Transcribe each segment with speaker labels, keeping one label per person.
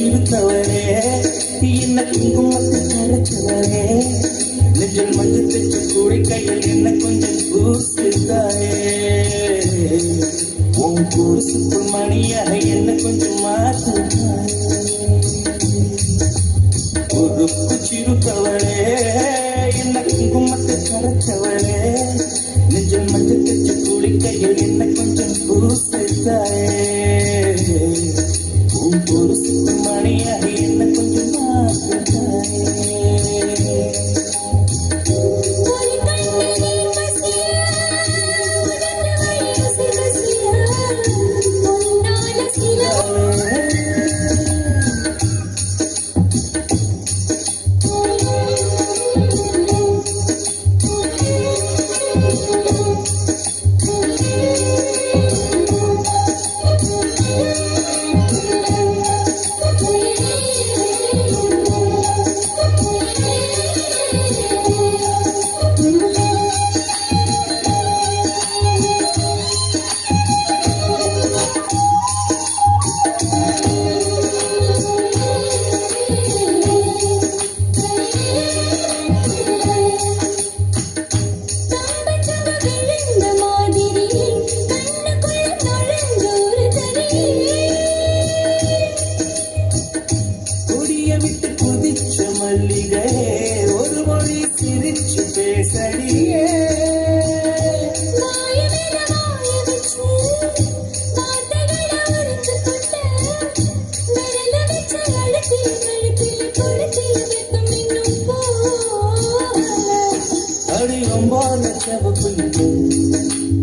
Speaker 1: சிறுத்தவரே என்ன குங்குமத்தை கரைச்சவரே நெஞ்சில் மஞ்சள் தைச்சு கூடி கையில் என்ன கொஞ்சம் பூசித்தாயே உன் கூசுக்குள் மணியாக என்ன கொஞ்சம் மாற்றுத்தாயே ஒரு சிறுத்தவரே என்ன குங்குமத்தை கரைச்சவரே நெஞ்சில் மஞ்சள் தைச்சு கூடி கையில் என்ன கொஞ்சம் பூசித்தாயே ஒரு சிறு மணியாக என்ன கொஞ்சம் மாற்றுத்தாயே ஒரு மொழி சிரிச்சு பேசடியே அடியம்போல செவப்புலிங்க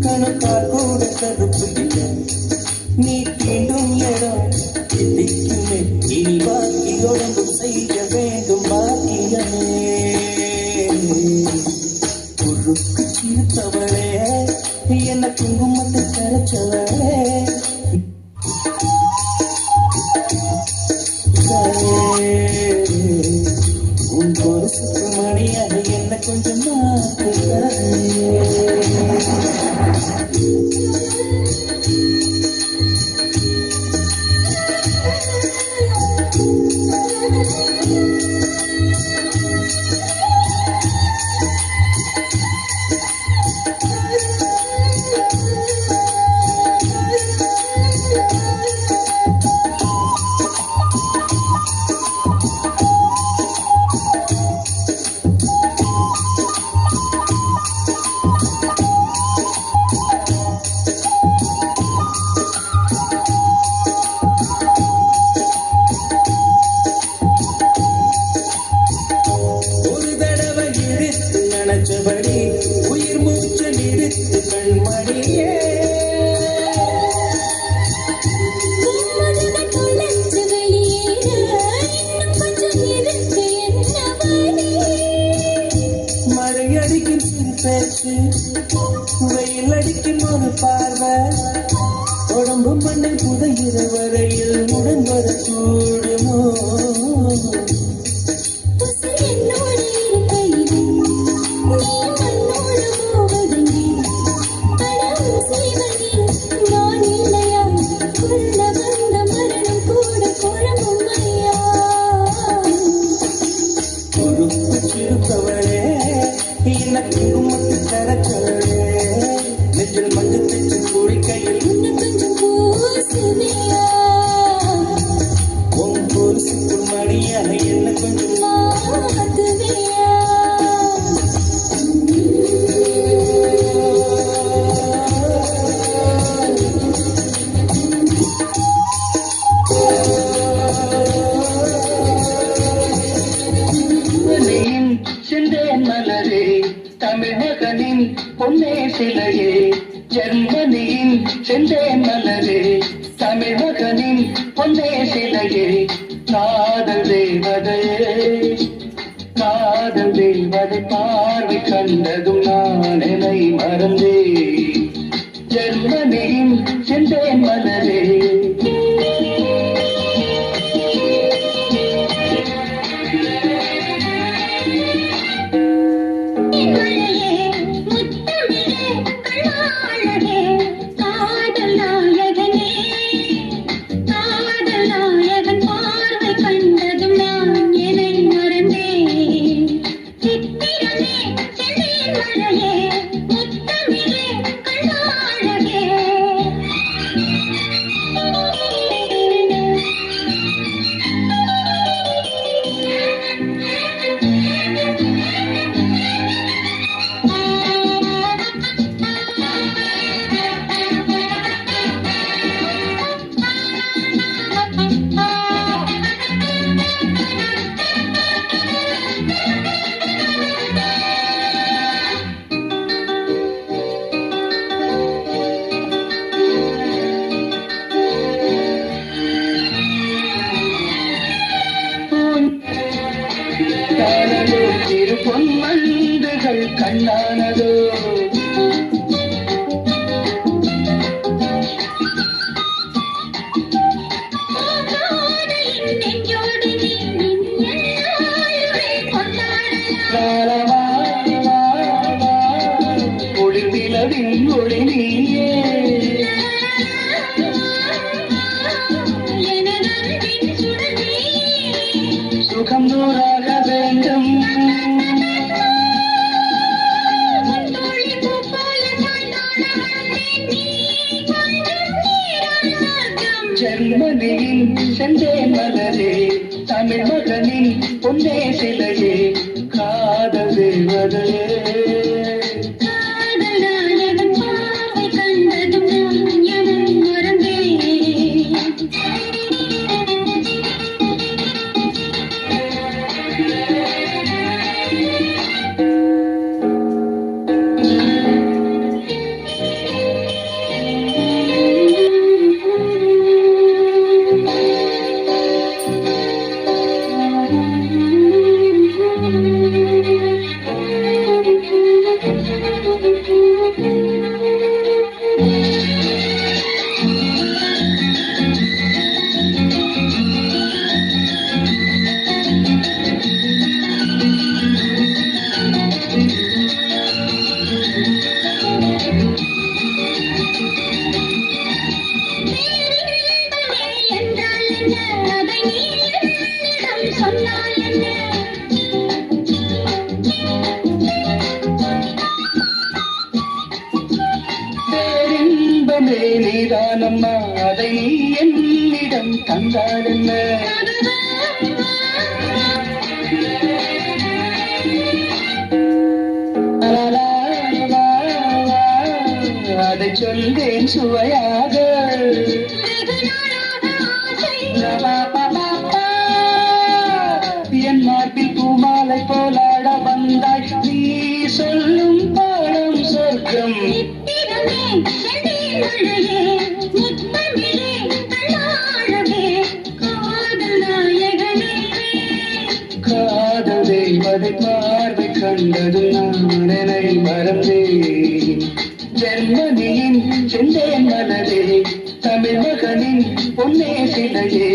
Speaker 1: கணக்கால் கூட கருப்புலிங்க நீ தீண்டும் இடம் திக்குமே இனி பாக்கி உடம்பும் செய்ய வேண்டும் பாக்கியமே குறுக்கு சிறுத்தவளே என்ன குங்குமத்தை கரைச்சவளே உன் ஒரு சுத்து மணியாக என்ன கொஞ்சம் மாற்றுகிறாயே நினைச்சபடி உயிர் மூச்சு நிறுத்து கண்மணியே மழையடிக்கும் சிறு பேச்சு வெயில் அடிக்கும் ஒரு பார்வை உடம்பு மண்ணை புதைகிற வரையில் உடன் வரக்கூடுமோ சிறுத்தவளே என்ன குங்குமத்தை கரைச்சவளே நெஞ்சில் மஞ்சள் தைச்சு கூடி கையில் கொஞ்சம் பூசுவியா உன் ஒரு சிறு மணியாக என்ன கொஞ்சம் மாற்றுவியா செந்தேன் மலரே தமிழகனின் பொன்னே சிலையே ஜெர்மனியின் செந்தேன் மலரே தமிழகனின் பொன்னே சிலையே காதல் தேவதையே காதல் தேவதை பார்வை கண்டதும் நான் என்னை மறந்தே ஜெர்மனியின் செந்தேன் மலரே பொன்மண்டுகள் கண்ணானதோ குளிர்நிலவின் ஒளி நீயே சுகம் நூறாக வேண்டும் ஜெர்மனியின் செந்தேன் மலரே தமிழ் மகனின் பொன்னே சிலையே காதல் தேவதையே நீதானம்மா அதை நீ என்னிடம் தந்தால் என்ன அதை சொல்வேன் சுவையாக என் மாட்டில் பூமாலை போலாட வந்தாய் நீ சொல்லும் பாடம் சொர்க்கம் காதல் தெய்வதை பார்வை கண்டதும் நான் என்னை மறந்தேன் ஜெர்மனியின் செந்தேன் மலரே தமிழ் மகனின் பொன்னே சிலையே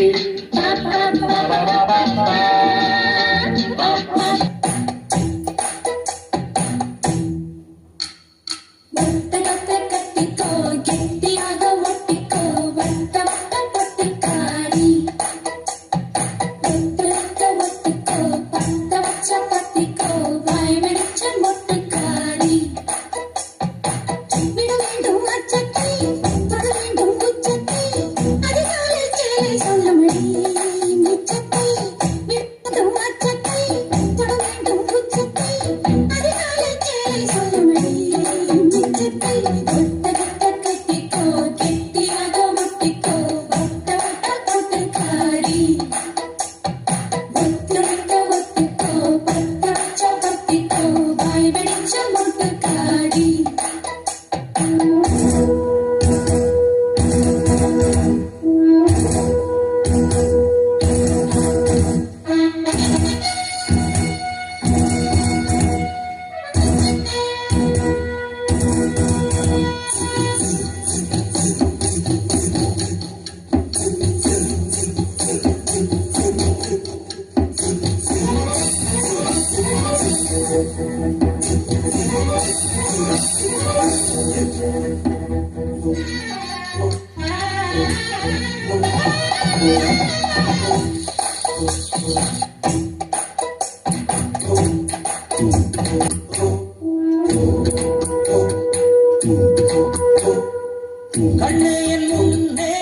Speaker 2: கண்ணே என் முன்னே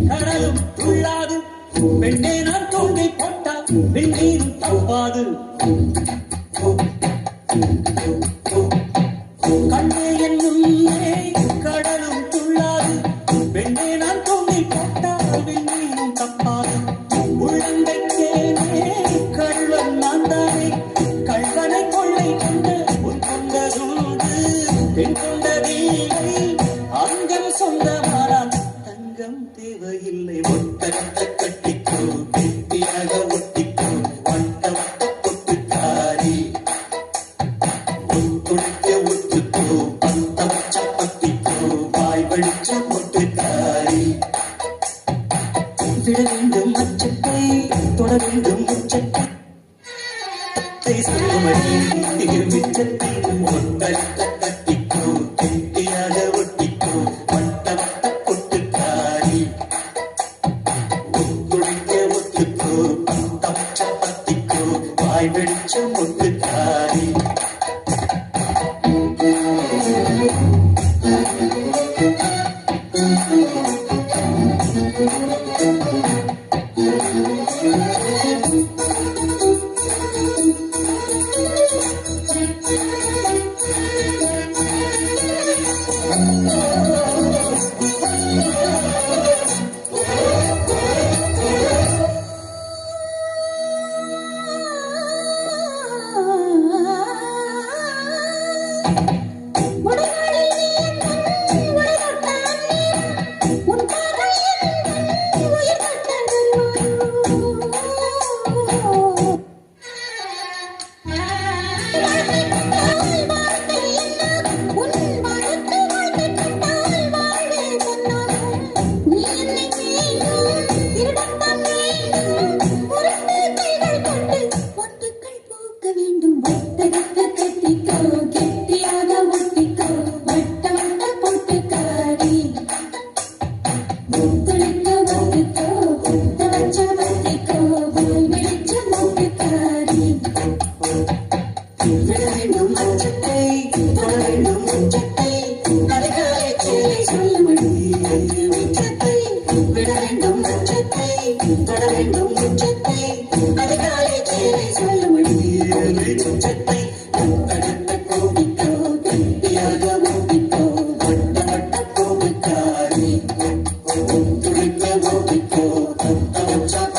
Speaker 2: கடலும் துள்ளாது பெண்ணே நான் தூங்கி போட்டால் வெண்ணீரும் தப்பாது கண்ணே என் முன்னே கடலும் துள்ளாது பெண்ணே நான் தூங்கி போட்டால் வெண்ணீரும் தப்பாது உள்ளங்கைக்கேனே கள்வன் நான் தானே கள்வனை கொள்ளை கொண்டு உன் கொண்டதூடு பெண் கொண்டதில்லை அங்கம் சொந்தமானால் தங்கம் தேவையில்லை ஒட்டத்தை கட்டிக்கோ கெட்டியாக ஒட்டிக்கோ வட்ட வட்ட கொட்டுக்காரி வேண்டும் அச்சத்தை தொட வேண்டும் உச்சத்தை கலைகாலை சேலை சொல்லுமடி உச்சத்தை விட வேண்டும் அச்சத்தை தொட வேண்டும் உச்சத்தை கலைகாலை சேலை சொல்லுமடி உச்சத்தை தடுத்த கோபிக்கோ கட்டியாக ஓபிக்கோ வட்ட வட்ட கோபிக்காரி துடிக்க ஓபிக்கோ தத்த வச்ச